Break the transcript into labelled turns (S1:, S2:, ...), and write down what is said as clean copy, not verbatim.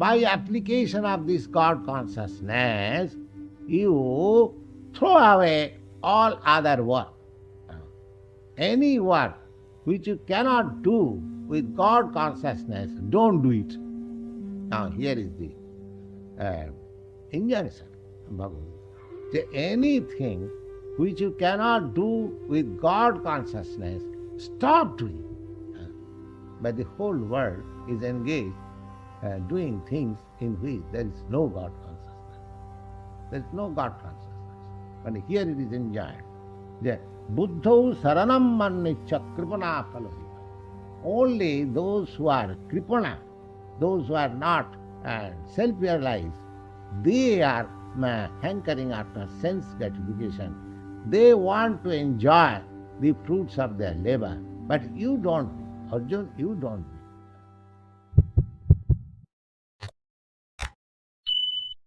S1: by application of this God consciousness, you throw away all other work. Any work which you cannot do with God consciousness, don't do it. Now, here is the injunction. Bhagavad Gita. Anything which you cannot do with God consciousness, stop doing. But the whole world is engaged doing things in which there is no God consciousness. There is no God consciousness. But here it is enjoined. The Buddho Saranam Mannicha Kripana Palohita. Only those who are Kripana, those who are not self-realized, they are hankering after sense gratification. They want to enjoy the fruits of their labor. But you don't, Arjun, you don't.